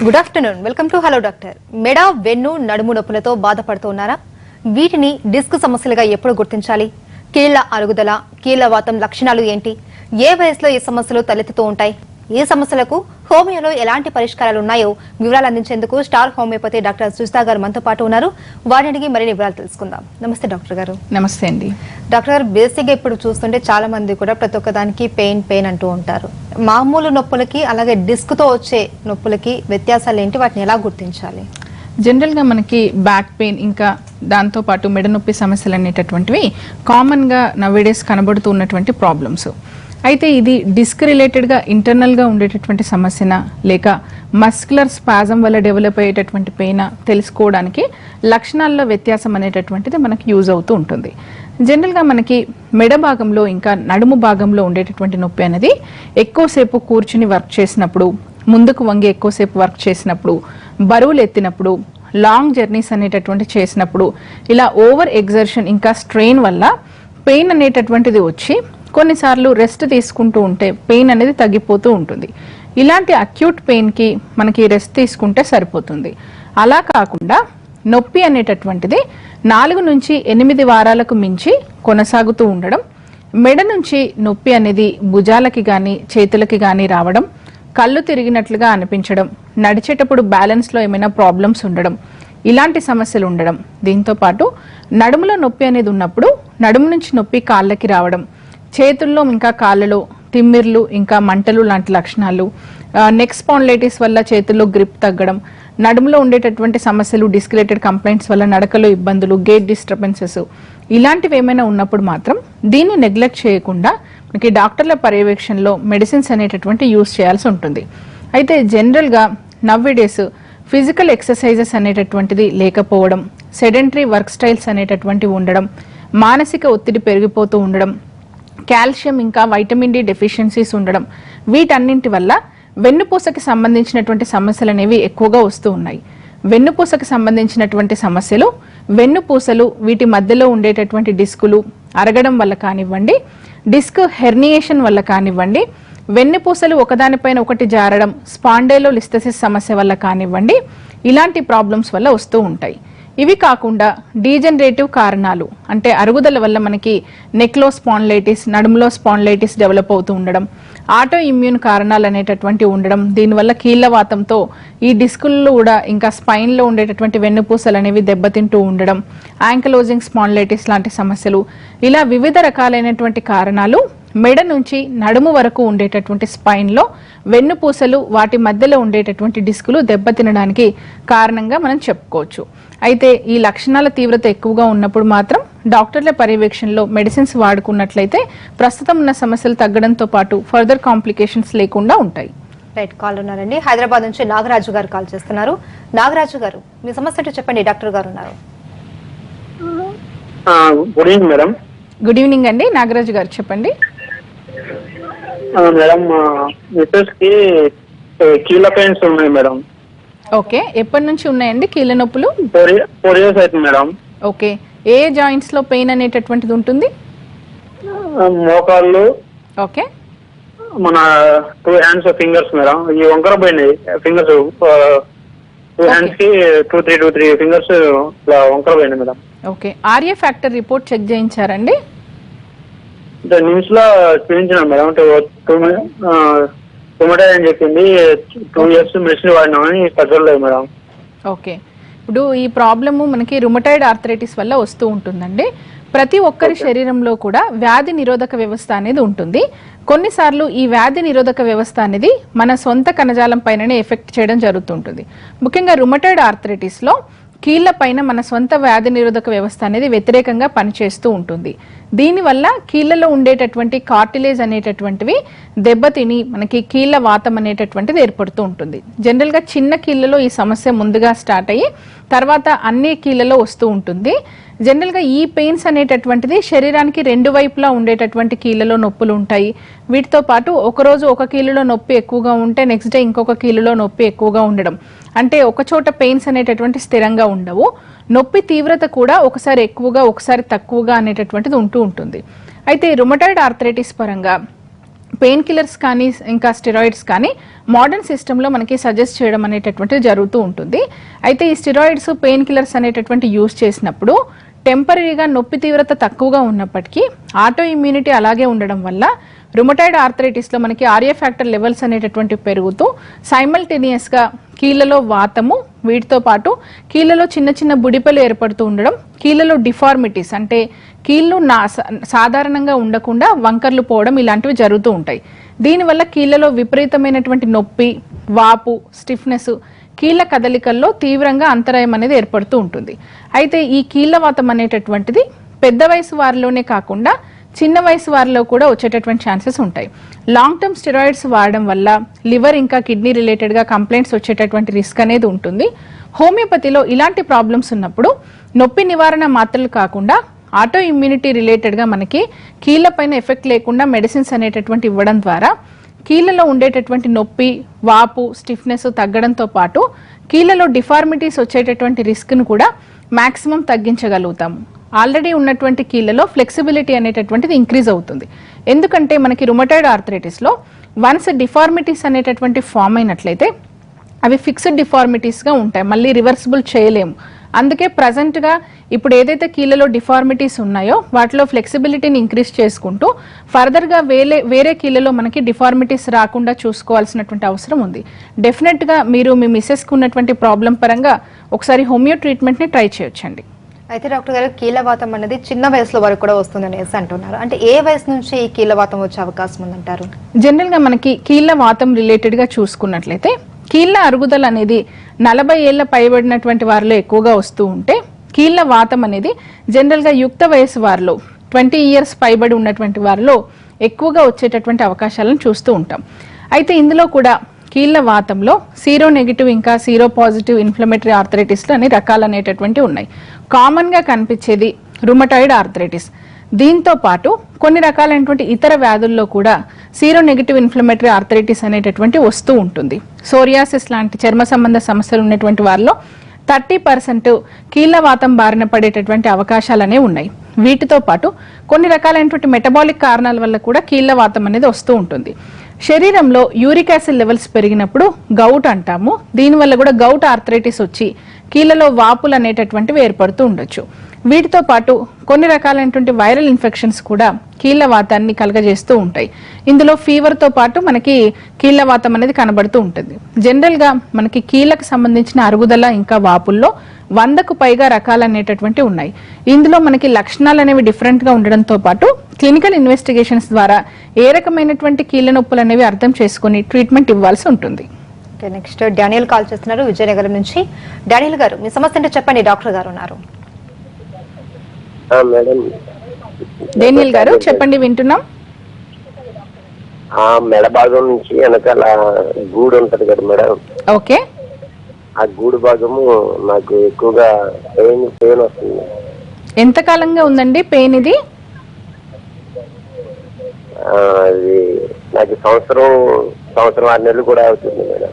Good afternoon, welcome to hello doctor. మెడ, వెన్ను, నడుము నొప్పులతో బాధపడుతున్నారా? వీటిని డిస్క్ సమస్యలుగా ఎప్పుడు గుర్తించాలి? కీళ్ల అరుగుదల, కీళ్ల వాతం లక్షణాలు ఏంటి? ఏ వయసులో ఈ సమస్యలు తలెత్తుతూ ఉంటాయి? ఈ సమస్యలకు హోమియోలో ఎలాంటి పరిష్కారాలు ఉన్నాయో వివరాలు అందించేందుకు స్టార్ హోమియోపతి డాక్టర్ సుజిత గారు మనతో పాటు ఉన్నారు. వాటికి మరిన్ని వివరాలు తెలుసుకుందాం. నమస్తే డాక్టర్ గారు. నమస్తే అండి. డాక్టర్ గారు, బేసిక్ గా ఇప్పుడు చూస్తుంటే చాలా మంది కూడా ప్రతి ఒక్క దానికి పెయిన్ అంటూ ఉంటారు. మామూలు నొప్పులకి అలాగే డిస్క్ తో వచ్చే నొప్పులకి వ్యత్యాసాలు ఏంటి? వాటిని ఎలా గుర్తించాలి? జనరల్గా మనకి బ్యాక్ పెయిన్ ఇంకా దాంతోపాటు మెడ నొప్పి సమస్యలు అనేటటువంటివి కామన్గా నవేడేస్ కనబడుతూ ఉన్నటువంటి ప్రాబ్లమ్స్. అయితే ఇది డిస్క్ రిలేటెడ్గా ఇంటర్నల్గా ఉండేటటువంటి సమస్యన లేక మస్కులర్ స్పాజం వల్ల డెవలప్ అయ్యేటటువంటి పెయిన్ తెలుసుకోవడానికి లక్షణాల్లో వ్యత్యాసం అనేటటువంటిది మనకి యూజ్ అవుతూ ఉంటుంది. జనరల్గా మనకి మెడ భాగంలో ఇంకా నడుము భాగంలో ఉండేటటువంటి నొప్పి అనేది ఎక్కువసేపు కూర్చుని వర్క్ చేసినప్పుడు, ముందుకు వంగి ఎక్కువసేపు వర్క్ చేసినప్పుడు, బరువులు ఎత్తినప్పుడు, లాంగ్ జర్నీస్ అనేటటువంటి చేసినప్పుడు, ఇలా ఓవర్ ఎగ్జర్షన్ ఇంకా స్ట్రెయిన్ వల్ల పెయిన్ అనేటటువంటిది వచ్చి కొన్నిసార్లు రెస్ట్ తీసుకుంటూ ఉంటే పెయిన్ అనేది తగ్గిపోతూ ఉంటుంది. ఇలాంటి అక్యూట్ పెయిన్కి మనకి రెస్ట్ తీసుకుంటే సరిపోతుంది. అలా కాకుండా నొప్పి అనేటటువంటిది 4 నుంచి 8 వారాలకు మించి కొనసాగుతూ ఉండడం, మెడ నుంచి నొప్పి అనేది భుజాలకి కానీ చేతులకి కానీ రావడం, కళ్ళు తిరిగినట్లుగా అనిపించడం, నడిచేటప్పుడు బ్యాలెన్స్లో ఏమైనా ప్రాబ్లమ్స్ ఉండడం, ఇలాంటి సమస్యలు ఉండడం, దీంతో పాటు నడుములో నొప్పి అనేది ఉన్నప్పుడు నడుము నుంచి నొప్పి కాళ్ళకి రావడం, చేతుల్లో ఇంకా కాళ్ళలో తిమ్మిర్లు ఇంకా మంటలు లాంటి లక్షణాలు, నెక్ స్పాండిలైటిస్ వల్ల చేతుల్లో గ్రిప్ తగ్గడం, నడుములో ఉండేటటువంటి సమస్యలు, డిస్క్ రిలేటెడ్ కంప్లైంట్స్ వల్ల నడకలో ఇబ్బందులు, గేట్ డిస్టర్బెన్సెస్, ఇలాంటివి ఏమైనా ఉన్నప్పుడు మాత్రం దీన్ని నెగ్లెక్ట్ చేయకుండా మనకి డాక్టర్ల పర్యవేక్షణలో మెడిసిన్స్ అనేటటువంటి యూజ్ చేయాల్సి ఉంటుంది. అయితే జనరల్గా నవ్వేడేస్ ఫిజికల్ ఎక్సర్సైజెస్ అనేటటువంటిది లేకపోవడం, సెడెంటరీ వర్క్ స్టైల్స్ అనేటటువంటివి ఉండడం, మానసిక ఒత్తిడి పెరిగిపోతూ ఉండడం, కాల్షియం ఇంకా వైటమిన్ డి డెఫిషియన్సీస్ ఉండడం, వీటన్నింటి వల్ల వెన్నుపూసకి సంబంధించినటువంటి సమస్యలు అనేవి ఎక్కువగా వస్తూ ఉన్నాయి. వెన్నుపూసకి సంబంధించినటువంటి సమస్యలు, వెన్నుపూసలు వీటి మధ్యలో ఉండేటటువంటి డిస్కులు అరగడం వల్ల కానివ్వండి, డిస్క్ హెర్నియేషన్ వల్ల కానివ్వండి, వెన్నుపూసలు ఒకదానిపైన ఒకటి జారడం, స్పాండైలోలిస్థెసిస్ సమస్య వల్ల కానివ్వండి, ఇలాంటి ప్రాబ్లమ్స్ వల్ల వస్తూ ఉంటాయి. ఇవి కాకుండా డీజనరేటివ్ కారణాలు అంటే అరుగుదల వల్ల మనకి నెక్లో స్పాండిలైటిస్, నడుములో స్పాండిలైటిస్ డెవలప్ అవుతూ ఉండడం, ఆటో ఇమ్యూన్ కారణాలు అనేటటువంటి ఉండడం, దీనివల్ల కీళ్లవాతంతో ఈ డిస్కుల్లో కూడా ఇంకా స్పైన్లో ఉండేటటువంటి వెన్నుపూసలు అనేవి దెబ్బతింటూ ఉండడం, యాంకలోజింగ్ స్పాండిలైటిస్ లాంటి సమస్యలు, ఇలా వివిధ రకాలైనటువంటి కారణాలు మెడ నుంచి నడుము వరకు ఉండేటటువంటి స్పైన్లో వెన్నుపూసలు వాటి మధ్యలో ఉండేటటువంటి డిస్కులు దెబ్బతినడానికి కారణంగా మనం చెప్పుకోవచ్చు. అయితే ఈ లక్షణాల తీవ్రత ఎక్కువగా ఉన్నప్పుడు మాత్రం డాక్టర్ల పర్యవేక్షణలో మెడిసిన్స్ వాడుకున్నట్లయితే ప్రస్తుతం ఉన్న సమస్యలు తగ్గడంతో పాటు ఫర్దర్ కాంప్లికేషన్స్ లేకుండా ఉంటాయి. రైట్, కాల్ ఉన్నారండి. హైదరాబాద్ నుంచి నాగరాజు గారు కాల్ చేస్తున్నారు. నాగరాజు గారు, మీ సమస్య చెప్పండి, డాక్టర్ గారు ఉన్నారు. Good evening madam. Good evening అండి, నాగరాజు గారు చెప్పండి. మేడం, మిస్సెస్ కి కీళ్ళ పెయిన్స్ ఉన్నాయి మేడం. ఓకే, ఎప్పటి నుంచి ఉన్నాయండి కీళ్ళ నొప్పులు? 4 years అవుతుంది మేడం. ఓకే, ఏ జాయింట్స్ లో పెయిన్ అనేటటువంటిది ఉంటుంది? మోకాళ్ళు, ఓకే, మన 2 hands ఫింగర్స్ మేడం. ఈ వంకర పోయినాయి ఫింగర్స్, 2 hands కి 2-3 ఫింగర్స్ వంకర పోయినాయి madam. Okay, RA factor report check చేయించారండి? నిమ్స్ లో చూపించినాం మేడం. రుమటాయిడ్ అని చెప్పింది. 2 years మెడిసిన్ వాడినామని తగ్గలేదు మేడం. ఓకే, ఇప్పుడు ఈ ప్రాబ్లము మనకి రుమటాయిడ్ ఆర్థరైటిస్ వల్ల వస్తూ ఉంటుందండి. ప్రతి ఒక్కరి శరీరంలో కూడా వ్యాధి నిరోధక వ్యవస్థ అనేది ఉంటుంది. కొన్నిసార్లు ఈ వ్యాధి నిరోధక వ్యవస్థ అనేది మన సొంత కణజాలం పైననే ఎఫెక్ట్ చేయడం జరుగుతుంటుంది. ముఖ్యంగా రుమటాయిడ్ ఆర్థరైటిస్ లో కీళ్ల పైన మన సొంత వ్యాధి నిరోధక వ్యవస్థ అనేది వ్యతిరేకంగా పనిచేస్తూ ఉంటుంది. దీనివల్ల కీళ్లలో ఉండేటటువంటి కార్టిలేజ్ అనేటటువంటివి దెబ్బతిని మనకి కీళ్ల వాతం అనేటటువంటిది ఏర్పడుతూ ఉంటుంది. జనరల్గా చిన్న కీళ్లలో ఈ సమస్య ముందుగా స్టార్ట్ అయ్యి తర్వాత అన్ని కీళ్లలో వస్తూ ఉంటుంది. జనరల్గా ఈ పెయిన్స్ అనేటటువంటిది శరీరానికి 2 వైపులా ఉండేటటువంటి కీళ్లలో నొప్పులు ఉంటాయి. వీటితో పాటు ఒకరోజు ఒక కీలులో నొప్పి ఎక్కువగా ఉంటే నెక్స్ట్ డే ఇంకొక కీలులో నొప్పి ఎక్కువగా ఉండడం, అంటే ఒక చోట పెయిన్స్ అనేటటువంటి స్థిరంగా ఉండవు. నొప్పి తీవ్రత కూడా ఒకసారి ఎక్కువగా ఒకసారి తక్కువగా అనేటటువంటిది ఉంటూ ఉంటుంది. అయితే రుమటాయిడ్ ఆర్థరైటిస్ పరంగా పెయిన్ కిల్లర్స్ కానీ ఇంకా స్టెరాయిడ్స్ కానీ మోడర్న్ సిస్టంలో మనకి సజెస్ట్ చేయడం అనేటటువంటిది జరుగుతూ ఉంటుంది. అయితే ఈ స్టెరాయిడ్స్ పెయిన్ కిల్లర్స్ అనేటటువంటి యూజ్ చేసినప్పుడు టెంపరీగా నొప్పి తీవ్రత తక్కువగా ఉన్నప్పటికీ ఆటో ఇమ్యూనిటీ అలాగే ఉండడం వల్ల రుమటాయిడ్ ఆర్థరైటిస్లో మనకి ఆర్ఏ ఫ్యాక్టర్ లెవెల్స్ అనేటటువంటి పెరుగుతూ సైమల్టేనియస్గా కీళ్ళలో వాతము, వీటితో పాటు కీళ్ళలో చిన్న చిన్న బుడిపెలు ఏర్పడుతూ ఉండడం, కీళ్ళలో డిఫార్మిటీస్ అంటే కీళ్ళు సాధారణంగా ఉండకుండా వంకర్లు పోవడం ఇలాంటివి జరుగుతూ ఉంటాయి. దీనివల్ల కీళ్ళలో విపరీతమైనటువంటి నొప్పి, వాపు, స్టిఫ్నెస్, కీళ్ళ కదలికల్లో తీవ్రంగా అంతరాయం అనేది ఏర్పడుతూ ఉంటుంది. అయితే ఈ కీళ్ళవాతం అనేటటువంటిది పెద్ద వయసు వారిలోనే కాకుండా చిన్న వయసు వారిలో కూడా వచ్చేటటువంటి ఛాన్సెస్ ఉంటాయి. లాంగ్ టర్మ్ స్టెరాయిడ్స్ వాడడం వల్ల లివర్ ఇంకా కిడ్నీ రిలేటెడ్గా కంప్లైంట్స్ వచ్చేటటువంటి రిస్క్ అనేది ఉంటుంది. హోమియోపతిలో ఇలాంటి ప్రాబ్లమ్స్ ఉన్నప్పుడు నొప్పి నివారణ మాత్రలు కాకుండా ఆటో ఇమ్యూనిటీ రిలేటెడ్గా మనకి కీళ్ళపైన ఎఫెక్ట్ లేకుండా మెడిసిన్స్ అనేటటువంటి ఇవ్వడం ద్వారా కీళ్ళలో ఉండేటటువంటి నొప్పి, వాపు, స్టిఫ్నెస్ తగ్గడంతో పాటు కీళ్ళలో డిఫార్మిటీస్ వచ్చేటటువంటి రిస్క్ను కూడా మ్యాక్సిమం తగ్గించగలుగుతాము. ఆల్రెడీ ఉన్నటువంటి కీళ్ళలో ఫ్లెక్సిబిలిటీ అనేటటువంటిది ఇంక్రీజ్ అవుతుంది. ఎందుకంటే మనకి రుమటాయిడ్ ఆర్థరైటిస్లో వన్స్ డిఫార్మిటీస్ అనేటటువంటి ఫామ్ అయినట్లయితే అవి ఫిక్స్డ్ డిఫార్మిటీస్గా ఉంటాయి, మళ్ళీ రివర్సిబుల్ చేయలేము. అందుకే ప్రజెంట్గా ఇప్పుడు ఏదైతే కీళ్ళలో డిఫార్మిటీస్ ఉన్నాయో వాటిలో ఫ్లెక్సిబిలిటీని ఇంక్రీజ్ చేసుకుంటూ ఫర్దర్గా వేరే కీళ్ళలో మనకి డిఫార్మిటీస్ రాకుండా చూసుకోవాల్సినటువంటి అవసరం ఉంది. డెఫినెట్గా మీరు మీ మిస్సెస్కి ఉన్నటువంటి ప్రాబ్లం పరంగా ఒకసారి హోమియో ట్రీట్మెంట్ని ట్రై చేయొచ్చండి. అయితే డాక్టర్ గారు, కీళ్ళవాతం అనేది చిన్న వయసులో వరకు కూడా వస్తుందనేసి అంటున్నారు. అంటే ఏ వయసు నుంచి ఈ కీళ్ళవాతం వచ్చే అవకాశం ఉందంటారు? జనరల్గా మనకి కీళ్ళవాతం రిలేటెడ్గా చూసుకున్నట్లయితే కీళ్ళ అరుగుదల అనేది 40 ఏళ్ల పైబడినటువంటి వారిలో ఎక్కువగా వస్తూ ఉంటే కీళ్ళ వాతం అనేది జనరల్గా యుక్త వయసు వారిలో 20 ఇయర్స్ పైబడి ఉన్నటువంటి వారిలో ఎక్కువగా వచ్చేటటువంటి అవకాశాలను చూస్తూ ఉంటాం. అయితే ఇందులో కూడా కీళ్ళ వాతంలో సీరో నెగిటివ్ ఇంకా సీరో పాజిటివ్ ఇన్ఫ్లమేటరీ ఆర్థరైటిస్లు అనే రకాలు అనేటటువంటివి ఉన్నాయి. కామన్గా కనిపించేది రుమటాయిడ్ ఆర్థరైటిస్. దీంతో పాటు కొన్ని రకాలైనటువంటి ఇతర వ్యాధుల్లో కూడా సీరో నెగిటివ్ ఇన్ఫ్లమేటరీ ఆర్థరైటిస్ అనేటటువంటి వస్తూ ఉంటుంది. సోరియాసిస్ లాంటి చర్మ సంబంధ సమస్యలు ఉన్నటువంటి వారిలో 30% కీళ్ళవాతం బారిన పడేటటువంటి అవకాశాలనే ఉన్నాయి. వీటితో పాటు కొన్ని రకాలైనటువంటి మెటబాలిక్ కారణాల వల్ల కూడా కీళ్ళవాతం అనేది వస్తూ ఉంటుంది. శరీరంలో యూరిక్ యాసిడ్ లెవెల్స్ పెరిగినప్పుడు గౌట్ అంటాము. దీనివల్ల కూడా గౌట్ ఆర్థరైటిస్ వచ్చి కీళ్ళలో వాపులు అనేటటువంటివి ఏర్పడుతూ ఉండొచ్చు. వీటితో పాటు కొన్ని రకాలైనటువంటి వైరల్ ఇన్ఫెక్షన్స్ కూడా కీళ్ళవాతాన్ని కలగజేస్తూ ఉంటాయి. ఇందులో ఫీవర్తో పాటు మనకి కీళ్ళవాతం అనేది కనబడుతూ ఉంటుంది. జనరల్గా మనకి కీళ్ళకు సంబంధించిన అరుగుదల ఇంకా వాపుల్లో 100కు పైగా రకాలు అనేటటువంటి ఉన్నాయి. ఇందులో మనకి లక్షణాలు అనేవి డిఫరెంట్గా ఉండడంతో పాటు క్లినికల్ ఇన్వెస్టిగేషన్స్ ద్వారా ఏ రకమైనటువంటి కీళ్ళ నొప్పులు అనేవి అర్థం చేసుకుని ట్రీట్మెంట్ ఇవ్వాల్సి ఉంటుంది. నెక్స్ట్ డానియల్ కాల్ చేస్తున్నారు విజయనగరం నుంచి. డానియల్ గారు, మీ సమస్య అంటే చెప్పండి, డాక్టర్ గారు ఉన్నారు. డానియల్ గారు చెప్పండి, వింటున్నాం. మెడ భాగం నుంచి వెనకాల గూడు ఉంటది కదా మేడం, ఓకే. ఆ గూడు భాగము నాకు ఎక్కువగా పెయిన్ వస్తుంది. ఎంత కాలంగా ఉందండి పెయిన్ ఇది? అది నాకు సంవత్సరం 6 నెలలు కూడా అవుతుంది మేడం.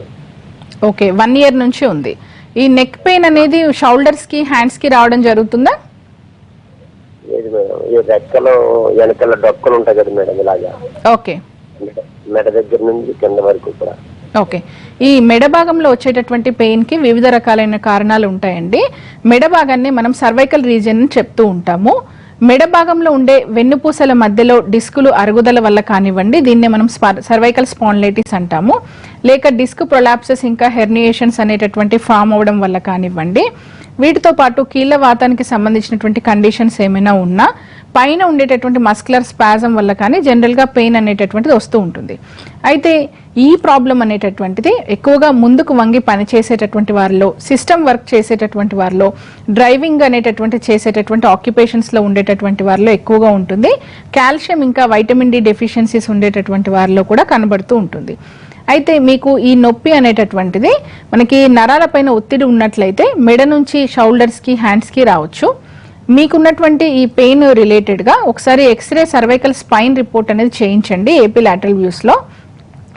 ఓకే, 1 ఇయర్ నుంచి ఉంది. ఈ నెక్ పెయిన్ అనేది షోల్డర్స్ కి హ్యాండ్స్ కి రావడం జరుగుతుందా? లేదు మేడం, ఈ రెక్కలు వెనకాల డొక్కలు ఉంటాయి కదా మేడం, ఇలాగా. ఓకే, మెడ దగ్గర నుంచి కింద వరకు కూడా. ఓకే, ఈ మెడ భాగంలో వచ్చేటటువంటి పెయిన్ కి వివిధ రకాలైన కారణాలు ఉంటాయండి. మెడ భాగాన్ని మనం సర్వైకల్ రీజియన్ చెప్తూ ఉంటాము. మెడ భాగంలో ఉండే వెన్నుపూసల మధ్యలో డిస్కులు అరుగుదల వల్ల కానివ్వండి, దీన్నే మనం సర్వైకల్ స్పాండిలైటిస్ అంటాము, లేక డిస్క్ ప్రొలాప్సెస్ ఇంకా హెర్నియేషన్స్ అనేటటువంటి ఫామ్ అవడం వల్ల కానివ్వండి, వీటితో పాటు కీళ్ళ వాతానికి సంబంధించినటువంటి కండిషన్స్ ఏమైనా ఉన్నా పైన ఉండేటటువంటి మస్కులర్ స్పాజం వల్ల కానీ జనరల్గా పెయిన్ అనేటటువంటిది వస్తూ ఉంటుంది. అయితే ఈ ప్రాబ్లం అనేటటువంటిది ఎక్కువగా ముందుకు వంగి పనిచేసేటటువంటి వారిలో, సిస్టమ్ వర్క్ చేసేటటువంటి వారిలో, డ్రైవింగ్ అనేటటువంటి చేసేటటువంటి ఆక్యుపేషన్స్లో ఉండేటటువంటి వారిలో ఎక్కువగా ఉంటుంది. కాల్షియం ఇంకా వైటమిన్ డి డెఫిషియన్సీస్ ఉండేటటువంటి వారిలో కూడా కనబడుతూ ఉంటుంది. అయితే మీకు ఈ నొప్పి అనేటటువంటిది మనకి నరాలపైన ఒత్తిడి ఉన్నట్లయితే మెడ నుంచి షోల్డర్స్కి హ్యాండ్స్కి రావచ్చు. మీకున్నటువంటి ఈ పెయిన్ రిలేటెడ్గా ఒకసారి ఎక్స్రే సర్వైకల్ స్పైన్ రిపోర్ట్ అనేది చేయించండి ఏపీ లాటరల్ వ్యూస్లో.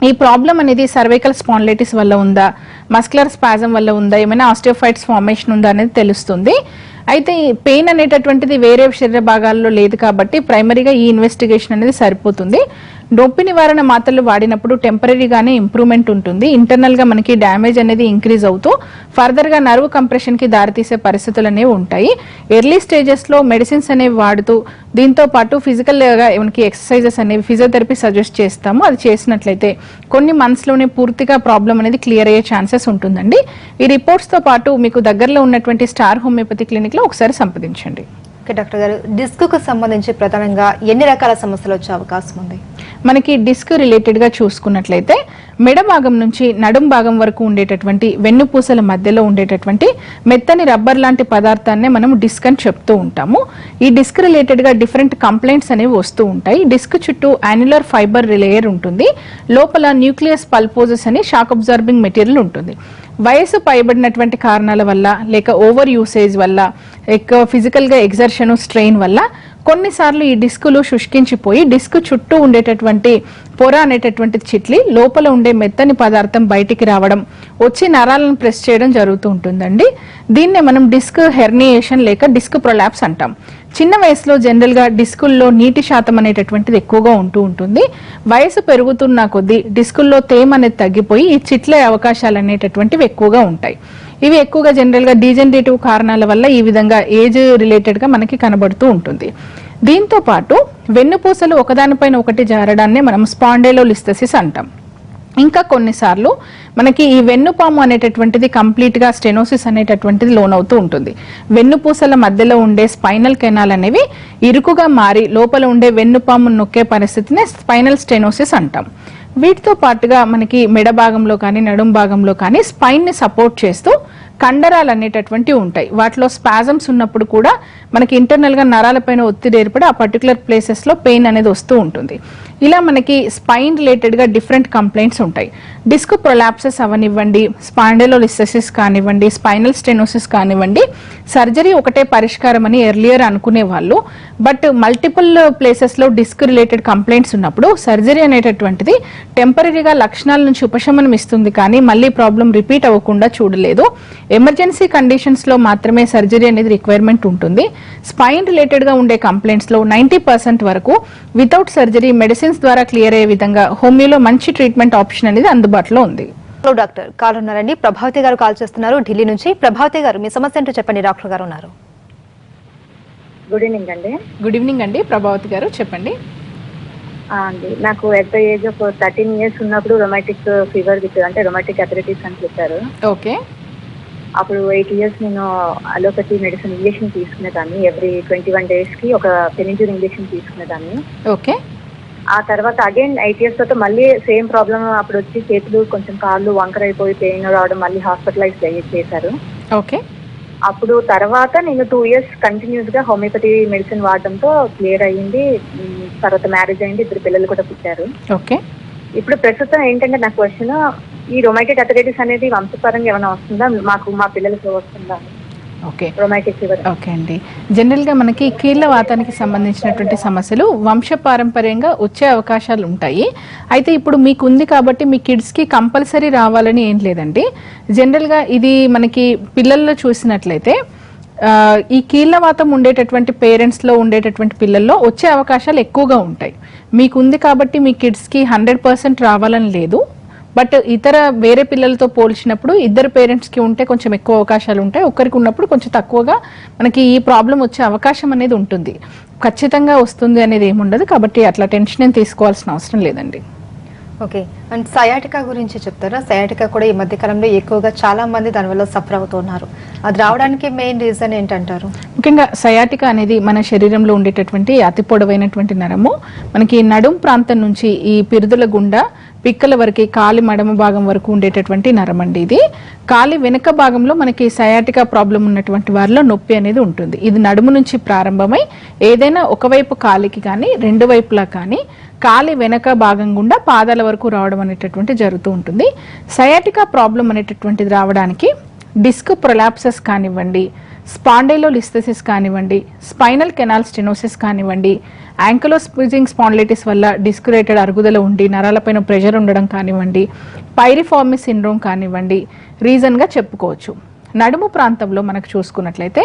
ఈ ప్రాబ్లం అనేది సర్వైకల్ స్పాండిలైటిస్ వల్ల ఉందా, మస్కులర్ స్పాజం వల్ల ఉందా, ఏమైనా ఆస్టియోఫైట్స్ ఫార్మేషన్ ఉందా అనేది తెలుస్తుంది. అయితే పెయిన్ అనేటటువంటిది వేరే శరీర భాగాల్లో లేదు కాబట్టి ప్రైమరీగా ఈ ఇన్వెస్టిగేషన్ అనేది సరిపోతుంది. నొప్పి నివారణ మాత్రలు వాడినప్పుడు టెంపరీగానే ఇంప్రూవ్మెంట్ ఉంటుంది, ఇంటర్నల్ గా మనకి డ్యామేజ్ అనేది ఇంక్రీజ్ అవుతూ ఫర్దర్ గా నర్వ్ కంప్రెషన్ కి దారితీసే పరిస్థితులు అనేవి ఉంటాయి. ఎర్లీ స్టేజెస్ లో మెడిసిన్స్ అనేవి వాడుతూ దీంతో పాటు ఫిజికల్ గా మనకి ఎక్సర్సైజెస్ అనేవి ఫిజియోథెరపీ సజెస్ట్ చేస్తాము. అది చేసినట్లయితే కొన్ని మంత్స్ లోనే పూర్తిగా ప్రాబ్లం అనేది క్లియర్ అయ్యే ఛాన్సెస్ ఉంటుందండి. ఈ రిపోర్ట్స్ తో పాటు మీకు దగ్గరలో ఉన్నటువంటి స్టార్ హోమియోపతి క్లినిక్ లో ఒకసారి సంప్రదించండి. ఓకే డాక్టర్ గారు, డిస్క్ కు సంబంధించి ప్రధానంగా ఎన్ని రకాల సమస్యలు వచ్చే అవకాశం ఉంది? మనకి డిస్క్ రిలేటెడ్ గా చూసుకున్నట్లయితే మెడ భాగం నుంచి నడుం భాగం వరకు ఉండేటటువంటి వెన్నుపూసల మధ్యలో ఉండేటటువంటి మెత్తని రబ్బర్ లాంటి పదార్థాన్నే మనం డిస్క్ అని చెప్తూ ఉంటాము. ఈ డిస్క్ రిలేటెడ్ గా డిఫరెంట్ కంప్లైంట్స్ అనేవి వస్తూ ఉంటాయి. డిస్క్ చుట్టూ యాన్యులర్ ఫైబర్ లేయర్ ఉంటుంది, లోపల న్యూక్లియస్ పల్పోజస్ అని షాక్ అబ్జార్బింగ్ మెటీరియల్ ఉంటుంది. వయసు పైబడినటువంటి కారణాల వల్ల లేక ఓవర్ యూసేజ్ వల్ల ఎక్కువ ఫిజికల్ గా ఎగ్జర్షన్ స్ట్రెయిన్ వల్ల కొన్నిసార్లు ఈ డిస్కులు శుష్కించిపోయి డిస్క్ చుట్టూ ఉండేటటువంటి పొర అనేటటువంటి చిట్లి లోపల ఉండే మెత్తని పదార్థం బయటికి రావడం, వచ్చి నరాలను ప్రెస్ చేయడం జరుగుతూ ఉంటుందండి. దీన్నే మనం డిస్క్ హెర్నియేషన్ లేక డిస్క్ ప్రొలాప్స్ అంటాం. చిన్న వయసులో జనరల్ గా డిస్కుల్లో నీటి శాతం అనేటటువంటిది ఎక్కువగా ఉంటూ ఉంటుంది. వయసు పెరుగుతున్న కొద్దీ డిస్కుల్లో తేమ అనేది తగ్గిపోయి ఈ చిట్లే అవకాశాలు అనేటటువంటివి ఎక్కువగా ఉంటాయి. ఇవి ఎక్కువగా జనరల్ గా డీజనరేటివ్ కారణాల వల్ల ఈ విధంగా ఏజ్ రిలేటెడ్ గా మనకి కనబడుతూ ఉంటుంది. దీంతో పాటు వెన్నుపూసలు ఒకదానిపైన ఒకటి జారడాన్నే మనం స్పాండైలోలిస్థెసిస్ అంటాం. ఇంకా కొన్నిసార్లు మనకి ఈ వెన్నుపాము అనేటటువంటిది కంప్లీట్ గా స్టెనోసిస్ అనేటటువంటిది లోనవుతూ ఉంటుంది. వెన్నుపూసల మధ్యలో ఉండే స్పైనల్ కెనాల్ అనేవి ఇరుకుగా మారి లోపల ఉండే వెన్నుపామును నొక్కే పరిస్థితిని స్పైనల్ స్టెనోసిస్ అంటాం. వీటితో పాటుగా మనకి మెడ భాగంలో కానీ నడుం భాగంలో కానీ స్పైన్ ని సపోర్ట్ చేస్తూ కండరాలు అనేటటువంటివి ఉంటాయి. వాటిలో స్పాజమ్స్ ఉన్నప్పుడు కూడా మనకి ఇంటర్నల్ గా నరాలపైన ఒత్తిడి ఏర్పడి ఆ పర్టికులర్ ప్లేసెస్ లో పెయిన్ అనేది వస్తూ ఉంటుంది. ఇలా మనకి స్పైన్ రిలేటెడ్ గా డిఫరెంట్ కంప్లైంట్స్ ఉంటాయి. డిస్క్ ప్రొలాప్సెస్ అవనివ్వండి, స్పాండైలోలిస్థెసిస్ కానివ్వండి, స్పైనల్ స్టెనోసిస్ కానివ్వండి, సర్జరీ ఒకటే పరిష్కారం అని ఎర్లియర్ అనుకునే వాళ్ళు. బట్ మల్టిపుల్ ప్లేసెస్ లో డిస్క్ రిలేటెడ్ కంప్లైంట్స్ ఉన్నప్పుడు సర్జరీ అనేటటువంటిది టెంపరీగా లక్షణాల నుంచి ఉపశమనం ఇస్తుంది, కానీ మళ్ళీ ప్రాబ్లం రిపీట్ అవ్వకుండా చూడలేదు. ఎమర్జెన్సీ కండిషన్స్ లో మాత్రమే సర్జరీ అనేది రిక్వైర్మెంట్ ఉంటుంది. స్పైన్ రిలేటెడ్ గా ఉండే కంప్లైంట్స్ లో 90% వరకు వితౌట్ సర్జరీ మెడిసిన్స్ ద్వారా క్లియర్ అయ్యే విధంగా హోమియోలో మంచి ట్రీట్మెంట్ ఆప్షన్ అనేది అందుబాటులో ఉంది. హలో డాక్టర్, కాల్ ఉన్నారండి. ప్రభావతి గారు కాల్ చేస్తున్నారు ఢిల్లీ నుంచి. ప్రభావతి గారు, మీ సమస్య ఏంటో చెప్పండి. డాక్టర్ గారు ఉన్నారు. గుడ్ ఈవినింగ్ అండి. గుడ్ ఈవినింగ్ అండి, ప్రభావతి గారు చెప్పండి. అండి, నాకు at the age of 13 years ఉన్నప్పుడు రొమాటిక్ ఫీవర్ విత్ అంటే రొమాటిక్ అథరైటిస్ అని చెప్పారు. ఓకే. అప్పుడు 8 years నేను అలోపతి మెడిసిన్ ఇంజెక్షన్ తీసుకునేదాన్ని. ఎవ్రీ 21 days కి ఒక పెనింజర్ ఇంజెక్షన్ తీసుకునేదాన్ని. ఓకే. ఆ తర్వాత అగైన్ 8 years తర్వాత మళ్ళీ సేమ్ ప్రాబ్లం అప్పుడు వచ్చి చేతులు కొంచెం కాళ్ళు వంకర అయిపోయి పెయిన్ రావడం, మళ్ళీ హాస్పిటలైజ్ చేశారు. ఓకే. అప్పుడు తర్వాత నేను 2 years కంటిన్యూస్ గా హోమియోపతి మెడిసిన్ వాడడంతో క్లియర్ అయ్యింది. తర్వాత మ్యారేజ్ అయింది, 2 పిల్లలు కూడా పుట్టారు. ఓకే. ఇప్పుడు ప్రస్తుతం ఏంటంటే నా క్వశ్చన్, ఈ రొమాటిక్ అథరైటిస్ అనేది వంశపరంగా ఏమైనా వస్తుందా? మా పిల్లలకి వస్తుందా ఓకే. రొమాటిక్ ఫీవర్? ఓకే అండి, జనరల్ గా మనకి కీళ్ళ వాతానికి సంబంధించినటువంటి సమస్యలు వంశపారంపర్యంగా వచ్చే అవకాశాలు ఉంటాయి. అయితే ఇప్పుడు మీకు ఉంది కాబట్టి మీ కిడ్స్ కి కంపల్సరీ రావాలని ఏం లేదండి. జనరల్ గా ఇది మనకి పిల్లల్లో చూసినట్లయితే ఈ కీళ్ళవాతం ఉండేటటువంటి పేరెంట్స్లో ఉండేటటువంటి పిల్లల్లో వచ్చే అవకాశాలు ఎక్కువగా ఉంటాయి. మీకు ఉంది కాబట్టి మీ కిడ్స్కి 100% రావాలని లేదు. బట్ ఇతర వేరే పిల్లలతో పోల్చినప్పుడు ఇద్దరు పేరెంట్స్కి ఉంటే కొంచెం ఎక్కువ అవకాశాలు ఉంటాయి. ఒక్కరికి ఉన్నప్పుడు కొంచెం తక్కువగా మనకి ఈ ప్రాబ్లం వచ్చే అవకాశం అనేది ఉంటుంది. ఖచ్చితంగా వస్తుంది అనేది ఏముండదు, కాబట్టి అట్లా టెన్షన్ ఏం తీసుకోవాల్సిన అవసరం లేదండి. ఓకే. అండ్ సయాటికా గురించి చెప్తారా? సయాటికా కూడా ఈ మధ్య కాలంలో ఎక్కువగా చాలా మంది దానివల్ల సఫర్ అవుతున్నారు. అది రావడానికి మెయిన్ రీజన్ ఏంటంటారు? ముఖ్యంగా సయాటికా అనేది మన శరీరంలో ఉండేటటువంటి అతి పొడవైనటువంటి నరము. మనకి నడుం ప్రాంతం నుంచి ఈ పిరుదుల గుండా పిక్కల వరకు కాలి మడమ భాగం వరకు ఉండేటటువంటి నరం అండి. ఇది కాలి వెనుక భాగంలో మనకి సయాటికా ప్రాబ్లం ఉన్నటువంటి వారిలో నొప్పి అనేది ఉంటుంది. ఇది నడుము నుంచి ప్రారంభమై ఏదైనా ఒకవైపు కాలికి కానీ రెండు వైపులా కానీ కాలి వెనక భాగం గుండా పాదాల వరకు రావడం అనేటటువంటి జరుగుతూ ఉంటుంది. సయాటికా ప్రాబ్లం అనేటటువంటిది రావడానికి డిస్క్ ప్రొలాప్సెస్ కానివ్వండి, స్పాండైలోలిస్థెసిస్ కానివ్వండి, స్పైనల్ కెనాల్ స్టెనోసిస్ కానివ్వండి, యాంకలోస్పిజింగ్ స్పాండిలైటిస్ వల్ల డిస్క్ రిలేటెడ్ అరుగుదల ఉండి నరాలపైన ప్రెషర్ ఉండడం కానివ్వండి, పైరిఫార్మి సిండ్రోమ్ కానివ్వండి రీజన్గా చెప్పుకోవచ్చు. నడుము ప్రాంతంలో మనకు చూసుకున్నట్లయితే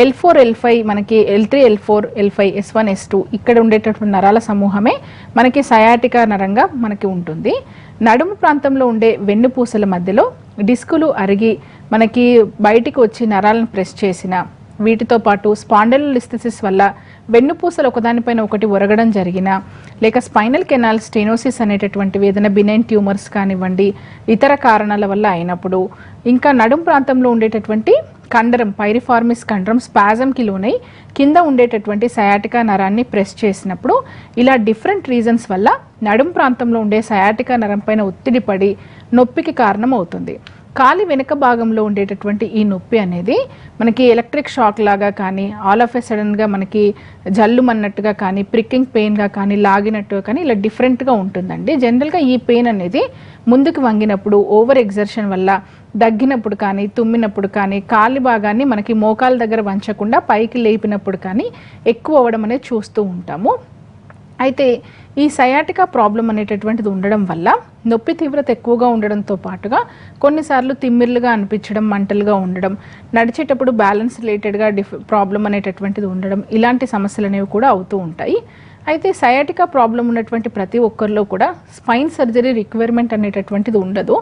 L4 L5 మనకి L3 L4 L5 S1 S2 ఇక్కడ ఉండేటటువంటి నరాల సమూహమే మనకి సయాటికా నరంగా మనకి ఉంటుంది. నడుము ప్రాంతంలో ఉండే వెన్నుపూసల మధ్యలో డిస్కులు అరిగి మనకి బయటికి వచ్చి నరాలను ప్రెస్ చేసిన, వీటితో పాటు స్పాండిలోలిస్థెసిస్ వల్ల వెన్నుపూసలు ఒకదానిపైన ఒకటి ఒరగడం జరిగిన, లేక స్పైనల్ కెనాల్ స్టెనోసిస్ అనేటటువంటివి ఏదైనా బినైన్ ట్యూమర్స్ కానివ్వండి ఇతర కారణాల వల్ల అయినప్పుడు, ఇంకా నడుం ప్రాంతంలో ఉండేటటువంటి కండరం పైరిఫార్మిస్ కండరం స్పాజంకి లోనై కింద ఉండేటటువంటి సయాటికా నరాన్ని ప్రెస్ చేసినప్పుడు ఇలా డిఫరెంట్ రీజన్స్ వల్ల నడుం ప్రాంతంలో ఉండే సయాటికా నరం పైన ఒత్తిడి పడి నొప్పికి కారణం అవుతుంది. కాలి వెనుక భాగంలో ఉండేటటువంటి ఈ నొప్పి అనేది మనకి ఎలక్ట్రిక్ షాక్ లాగా కానీ, ఆల్ ఆఫ్ ఎ సడన్గా మనకి జల్లుమన్నట్టుగా కానీ, ప్రిక్కింగ్ పెయిన్గా కానీ, లాగినట్టుగా కానీ ఇలా డిఫరెంట్గా ఉంటుందండి. జనరల్గా ఈ పెయిన్ అనేది ముందుకు వంగినప్పుడు, ఓవర్ ఎగ్జర్షన్ వల్ల దగ్గినప్పుడు కానీ, తుమ్మినప్పుడు కానీ, కాలి భాగాన్ని మనకి మోకాల దగ్గర వంచకుండా పైకి లేపినప్పుడు కానీ ఎక్కువ అవ్వడం అనేది చూస్తూ ఉంటాము. అయితే ఈ సయాటికా ప్రాబ్లం అనేటటువంటిది ఉండడం వల్ల నొప్పి తీవ్రత ఎక్కువగా ఉండడంతో పాటుగా కొన్నిసార్లు తిమ్మిర్లుగా అనిపించడం, మంటలుగా ఉండడం, నడిచేటప్పుడు బ్యాలెన్స్ రిలేటెడ్గా ప్రాబ్లం అనేటటువంటిది ఉండడం, ఇలాంటి సమస్యలు అనేవి కూడా అవుతూ ఉంటాయి. అయితే సయాటికా ప్రాబ్లం ఉన్నటువంటి ప్రతి ఒక్కరిలో కూడా స్పైన్ సర్జరీ రిక్వైర్మెంట్ అనేటటువంటిది ఉండదు.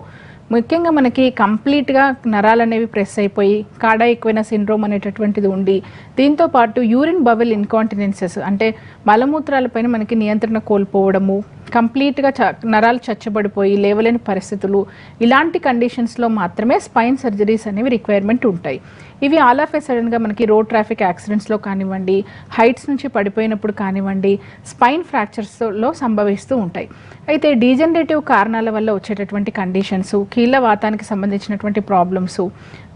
ముఖ్యంగా మనకి కంప్లీట్గా నరాలు అనేవి ప్రెస్ అయిపోయి కాడా ఈక్వెనా సిండ్రోమ్ అనేటటువంటిది ఉండి, దీంతో పాటు యూరిన్ బవెల్ ఇన్కాంటినెన్సెస్ అంటే మలమూత్రాలపైన మనకి నియంత్రణ కోల్పోవడము, కంప్లీట్గా నరాలు చచ్చబడిపోయి లేవలేని పరిస్థితులు, ఇలాంటి కండిషన్స్లో మాత్రమే స్పైన్ సర్జరీస్ అనేవి రిక్వైర్మెంట్ ఉంటాయి. ఇవి ఆల్ ఆఫ్ ఎ సడన్గా మనకి రోడ్ ట్రాఫిక్ యాక్సిడెంట్స్లో కానివ్వండి, హైట్స్ నుంచి పడిపోయినప్పుడు కానివ్వండి, స్పైన్ ఫ్రాక్చర్స్లో సంభవిస్తూ ఉంటాయి. అయితే డీజనరేటివ్ కారణాల వల్ల వచ్చేటటువంటి కండిషన్స్, కీళ్ళ వాతానికి సంబంధించినటువంటి ప్రాబ్లమ్స్,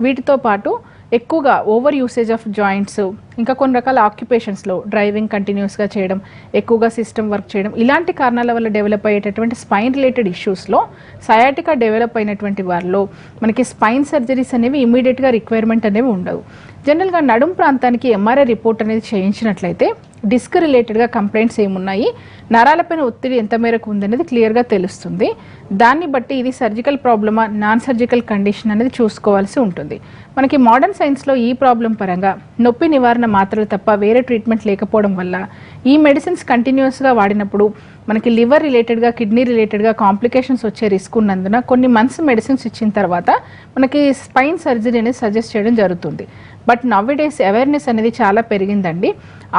వీటితో పాటు ఎక్కువగా ఓవర్ యూసేజ్ ఆఫ్ జాయింట్స్, ఇంకా కొన్ని రకాల ఆక్యుపేషన్స్లో డ్రైవింగ్ కంటిన్యూస్గా చేయడం, ఎక్కువగా సిస్టమ్ వర్క్ చేయడం, ఇలాంటి కారణాల వల్ల డెవలప్ అయ్యేటటువంటి స్పైన్ రిలేటెడ్ ఇష్యూస్లో సయాటికా డెవలప్ అయినటువంటి వారిలో మనకి స్పైన్ సర్జరీస్ అనేవి ఇమీడియట్గా రిక్వైర్మెంట్ అనేవి ఉండవు. జనరల్గా నడుం ప్రాంతానికి ఎంఆర్ఐ రిపోర్ట్ అనేది చేయించినట్లయితే డిస్క్ రిలేటెడ్గా కంప్లైంట్స్ ఏమున్నాయి, నరాలపైన ఒత్తిడి ఎంత మేరకు ఉందనేది క్లియర్గా తెలుస్తుంది. దాన్ని బట్టి ఇది సర్జికల్ ప్రాబ్లమా, నాన్ సర్జికల్ కండిషన్ అనేది చూసుకోవాల్సి ఉంటుంది. మనకి మోడర్న్ సైన్స్లో ఈ ప్రాబ్లం పరంగా నొప్పి నివారణ మాత్రలు తప్ప వేరే ట్రీట్మెంట్ లేకపోవడం వల్ల ఈ మెడిసిన్స్ కంటిన్యూస్గా వాడినప్పుడు మనకి లివర్ రిలేటెడ్గా, కిడ్నీ రిలేటెడ్గా కాంప్లికేషన్స్ వచ్చే రిస్క్ ఉన్నందున కొన్ని మంత్స్ మెడిసిన్స్ ఇచ్చిన తర్వాత మనకి స్పైన్ సర్జరీ అనేది సజెస్ట్ చేయడం జరుగుతుంది. బట్ నవ్వేడేస్ అవేర్నెస్ అనేది చాలా పెరిగిందండి.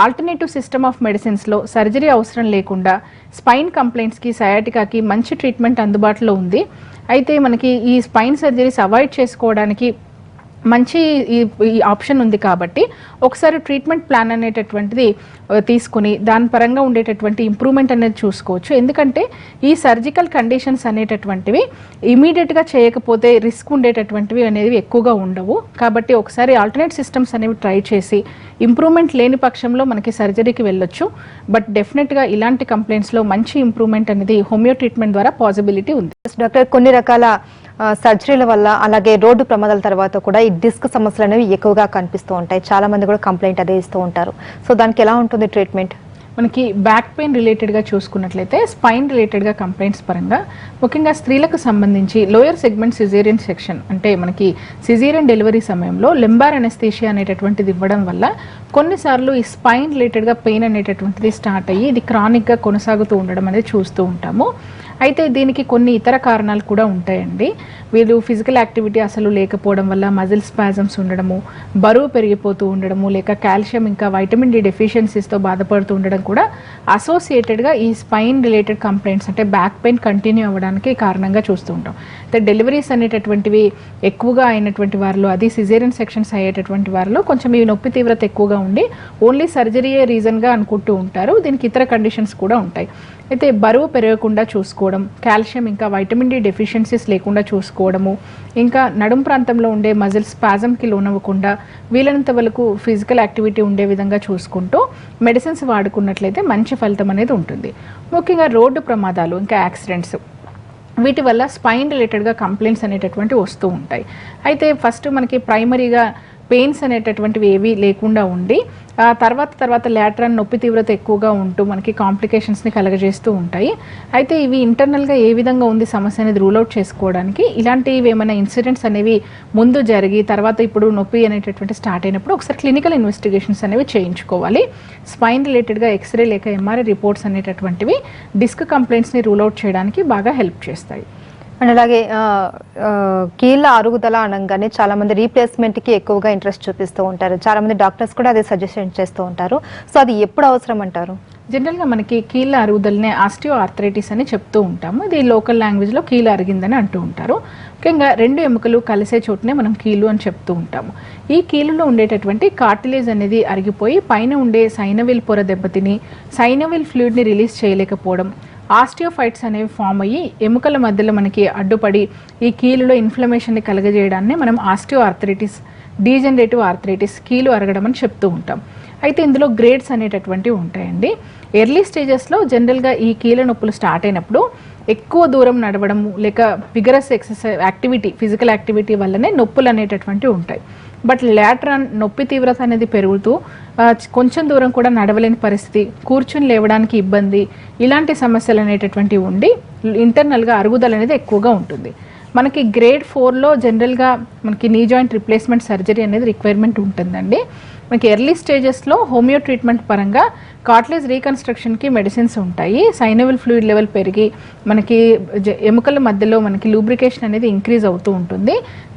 ఆల్టర్నేటివ్ సిస్టమ్ ఆఫ్ మెడిసిన్స్లో సర్జరీ అవసరం లేకుండా స్పైన్ కంప్లైంట్స్కి, సయాటికాకి మంచి ట్రీట్మెంట్ అందుబాటులో ఉంది. అయితే మనకి ఈ స్పైన్ సర్జరీస్ అవాయిడ్ చేసుకోవడానికి మంచి ఈ ఆప్షన్ ఉంది కాబట్టి ఒకసారి ట్రీట్మెంట్ ప్లాన్ అనేటటువంటిది తీసుకుని దాని పరంగా ఉండేటటువంటి ఇంప్రూవ్మెంట్ అనేది చూసుకోవచ్చు. ఎందుకంటే ఈ సర్జికల్ కండిషన్స్ అనేటటువంటివి ఇమీడియట్గా చేయకపోతే రిస్క్ ఉండేటటువంటివి అనేవి ఎక్కువగా ఉండవు. కాబట్టి ఒకసారి ఆల్టర్నేట్ సిస్టమ్స్ అనేవి ట్రై చేసి ఇంప్రూవ్మెంట్ లేని పక్షంలో మనకి సర్జరీకి వెళ్ళొచ్చు. బట్ డెఫినెట్గా ఇలాంటి కంప్లైంట్స్లో మంచి ఇంప్రూవ్మెంట్ అనేది హోమియో ట్రీట్మెంట్ ద్వారా పాసిబిలిటీ ఉంది. డాక్టర్, కొన్ని రకాల సర్జరీల వల్ల అలాగే రోడ్డు ప్రమాదాల తర్వాత కూడా ఈ డిస్క్ సమస్యలు అనేవి ఎక్కువగా కనిపిస్తూ ఉంటాయి. చాలా మంది కూడా కంప్లైంట్ అదే ఇస్తూ ఉంటారు. సో దానికి ఎలా ఉంటుంది ట్రీట్మెంట్? మనకి బ్యాక్ పెయిన్ రిలేటెడ్గా చూసుకున్నట్లయితే స్పైన్ రిలేటెడ్గా కంప్లైంట్స్ పరంగా ముఖ్యంగా స్త్రీలకు సంబంధించి లోయర్ సెగ్మెంట్ సిజేరియన్ సెక్షన్ అంటే మనకి సిజేరియన్ డెలివరీ సమయంలో లింబార్ అనెస్థీషియా అనేటటువంటిది ఇవ్వడం వల్ల కొన్నిసార్లు ఈ స్పైన్ రిలేటెడ్గా పెయిన్ అనేటటువంటిది స్టార్ట్ అయ్యి ఇది క్రానిక్గా కొనసాగుతూ ఉండడం అనేది చూస్తూ ఉంటాము. అయితే దీనికి కొన్ని ఇతర కారణాలు కూడా ఉంటాయండి. వీళ్ళు ఫిజికల్ యాక్టివిటీ అసలు లేకపోవడం వల్ల మజిల్ స్పాజమ్స్ ఉండడము, బరువు పెరిగిపోతూ ఉండడము, లేక కాల్షియం ఇంకా వైటమిన్ డి డెఫిషియన్సీస్తో బాధపడుతూ ఉండడం కూడా అసోసియేటెడ్గా ఈ స్పైన్ రిలేటెడ్ కంప్లైంట్స్ అంటే బ్యాక్ పెయిన్ కంటిన్యూ అవ్వడానికి కారణంగా చూస్తూ ఉంటాం. అయితే డెలివరీస్ అనేటటువంటివి ఎక్కువగా అయినటువంటి వారిలో, అది సిజేరియన్ సెక్షన్స్ అయ్యేటటువంటి వారిలో కొంచెం ఈ నొప్పి తీవ్రత ఎక్కువగా ఉండి ఓన్లీ సర్జరీయే రీజన్గా అనుకుంటూ ఉంటారు. దీనికి ఇతర కండిషన్స్ కూడా ఉంటాయి. అయితే బరువు పెరగకుండా చూసుకోవడం, కాల్షియం ఇంకా వైటమిన్ డి డెఫిషియన్సీస్ లేకుండా చూసుకోవడము, ఇంకా నడుం ప్రాంతంలో ఉండే మజిల్ స్పాజంకి లోనవ్వకుండా వీలైనంత వరకు ఫిజికల్ యాక్టివిటీ ఉండే విధంగా చూసుకుంటూ మెడిసిన్స్ వాడుకున్నట్లయితే మంచి ఫలితం అనేది ఉంటుంది. ముఖ్యంగా రోడ్డు ప్రమాదాలు ఇంకా యాక్సిడెంట్స్, వీటి వల్ల స్పైన్ రిలేటెడ్గా కంప్లైంట్స్ అనేటటువంటి వస్తూ ఉంటాయి. అయితే ఫస్ట్ మనకి ప్రైమరీగా పెయిన్స్ అనేటటువంటివి ఏవి లేకుండా ఉండి తర్వాత లాటరన్ నొప్పి తీవ్రత ఎక్కువగా ఉంటూ మనకి కాంప్లికేషన్స్ని కలగజేస్తూ ఉంటాయి. అయితే ఇవి ఇంటర్నల్గా ఏ విధంగా ఉంది సమస్య అనేది రూల్ అవుట్ చేసుకోవడానికి ఇలాంటివి ఏమైనా ఇన్సిడెంట్స్ అనేవి ముందు జరిగి తర్వాత ఇప్పుడు నొప్పి అనేటటువంటి స్టార్ట్ అయినప్పుడు ఒకసారి క్లినికల్ ఇన్వెస్టిగేషన్స్ అనేవి చేయించుకోవాలి. స్పైన్ రిలేటెడ్గా ఎక్స్రే లేక ఎంఆర్ఐ రిపోర్ట్స్ అనేటటువంటివి డిస్క్ కంప్లైంట్స్ని రూల్ అవుట్ చేయడానికి బాగా హెల్ప్ చేస్తాయి. అండ్ అలాగే కీళ్ళ అరుగుదల అనగానే చాలా మంది రీప్లేస్మెంట్ కి ఎక్కువగా ఇంట్రెస్ట్ చూపిస్తూ ఉంటారు. చాలా మంది డాక్టర్స్ కూడా అదే సజెషన్ చేస్తూ ఉంటారు. సో అది ఎప్పుడు అవసరం అంటారు? జనరల్గా మనకి కీళ్ళ అరుగుదలనే ఆస్టియో ఆర్థరైటిస్ అని చెప్తూ ఉంటాము. ఇది లోకల్ లాంగ్వేజ్లో కీళ్ళ అరిగిందని అంటూ ఉంటారు. ముఖ్యంగా రెండు ఎముకలు కలిసే చోటునే మనం కీళ్ళు అని చెప్తూ ఉంటాము. ఈ కీళ్ళలో ఉండేటటువంటి కార్టిలేజ్ అనేది అరిగిపోయి పైన ఉండే సైనవిల్ పొర దెబ్బతిని సైనవిల్ ఫ్లూయిడ్ని రిలీజ్ చేయలేకపోవడం, ఆస్టియోఫైట్స్ అనేవి ఫామ్ అయ్యి ఎముకల మధ్యలో మనకి అడ్డుపడి ఈ కీలులో ఇన్ఫ్లమేషన్ని కలగజేయడాన్ని మనం ఆస్టియో ఆర్థరైటిస్, డీజనరేటివ్ ఆర్థరైటిస్, కీలు అరగడం అని చెప్తూ ఉంటాం. అయితే ఇందులో గ్రేడ్స్ అనేటటువంటివి ఉంటాయండి. ఎర్లీ స్టేజెస్లో జనరల్గా ఈ కీళ్ళ నొప్పులు స్టార్ట్ అయినప్పుడు ఎక్కువ దూరం నడవడము లేక విగరస్ ఫిజికల్ యాక్టివిటీ వల్లనే నొప్పులు అనేటటువంటివి ఉంటాయి. బట్ లాటరన్ నొప్పి తీవ్రత అనేది పెరుగుతూ కొంచెం దూరం కూడా నడవలేని పరిస్థితి, కూర్చుని లేవడానికి ఇబ్బంది, ఇలాంటి సమస్యలు అనేటటువంటివి ఉండి ఇంటర్నల్గా అరుగుదల అనేది ఎక్కువగా ఉంటుంది. మనకి గ్రేడ్ 4లో జనరల్గా మనకి నీ జాయింట్ రిప్లేస్మెంట్ సర్జరీ అనేది రిక్వైర్మెంట్ ఉంటుందండి. మనకి ఎర్లీ స్టేజెస్లో హోమియో ట్రీట్మెంట్ పరంగా కార్టిలేజ్ రీకన్స్ట్రక్షన్కి మెడిసిన్స్ ఉంటాయి. సైనోవిల్ ఫ్లూయిడ్ లెవెల్ పెరిగి మనకి ఎముకల మధ్యలో మనకి లూబ్రికేషన్ అనేది ఇంక్రీజ్ అవుతూ ఉంటుంది.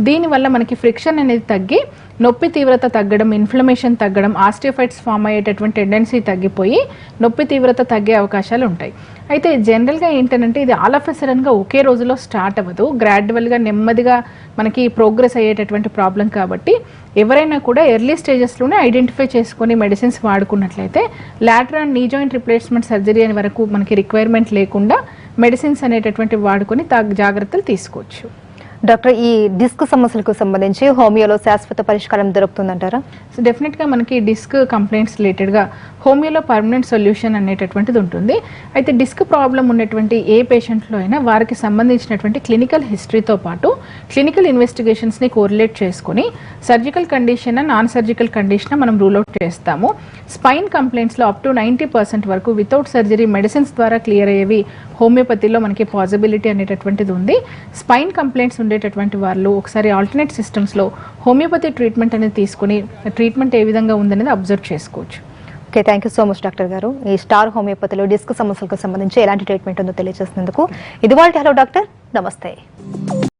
దీనివల్ల మనకి ఫ్రిక్షన్ అనేది తగ్గి నొప్పి తీవ్రత తగ్గడం, ఇన్ఫ్లమేషన్ తగ్గడం, ఆస్టియోఫైట్స్ ఫామ్ అయ్యేటటువంటి టెండెన్సీ తగ్గిపోయి నొప్పి తీవ్రత తగ్గే అవకాశాలు ఉంటాయి. అయితే జనరల్గా ఏంటంటే ఇది ఆల్ ఆఫ్ ఎ సడన్గా ఒకే రోజులో స్టార్ట్ అవ్వదు, గ్రాడ్యువల్గా నెమ్మదిగా మనకి ప్రోగ్రెస్ అయ్యేటటువంటి ప్రాబ్లం. కాబట్టి ఎవరైనా కూడా ఎర్లీ స్టేజెస్లోనే ఐడెంటిఫై చేసుకొని మెడిసిన్స్ వాడుకున్నట్లయితే lateral knee joint replacement surgery అనే వరకు మనకి రిక్వైర్మెంట్ లేకుండా మెడిసిన్స్ అనేటటువంటి వాడుకొని జాగ్రత్తలు తీసుకోవచ్చు. డాక్టర్, ఈ డిస్క్ సమస్యలకు సంబంధించి హోమియోలో శాశ్వత పరిష్కారం దొరుకుతుందంటారా? సో డెఫినెట్గా మనకి డిస్క్ కంప్లైంట్స్ రిలేటెడ్గా హోమియోలో పర్మనెంట్ సొల్యూషన్ అనేటటువంటిది ఉంటుంది. అయితే డిస్క్ ప్రాబ్లం ఉన్నటువంటి ఏ పేషెంట్లో అయినా వారికి సంబంధించినటువంటి క్లినికల్ హిస్టరీతో పాటు క్లినికల్ ఇన్వెస్టిగేషన్స్ని కోరిలేట్ చేసుకొని surgical condition non surgical condition మనం రూల్ అవుట్ చేస్తాము. స్పైన్ కంప్లైంట్స్లో అప్ టు 90% వరకు వితౌట్ సర్జరీ మెడిసిన్స్ ద్వారా క్లియర్ అయ్యేవి హోమియోపతిలో మనకి పాసిబిలిటీ అనేటటువంటిది ఉంది. స్పైన్ కంప్లైంట్స్ ఉండేటటువంటి వాళ్ళు ఒకసారి ఆల్టర్నేట్ సిస్టమ్స్లో హోమియోపతి ట్రీట్మెంట్ అనేది తీసుకుని ట్రీట్మెంట్ ఏ విధంగా ఉందనేది అబ్జర్వ్ చేసుకోవచ్చు. Okay, thank you so much doctor గారు. ఈ స్టార్ హోమియోపతిలో డిస్క్ సమస్యలకు సంబంధించి ఎలాంటి ట్రీట్మెంట్ ఉందో తెలియజేసినందుకు. ఇది వాళ్ళ హలో డాక్టర్, నమస్తే.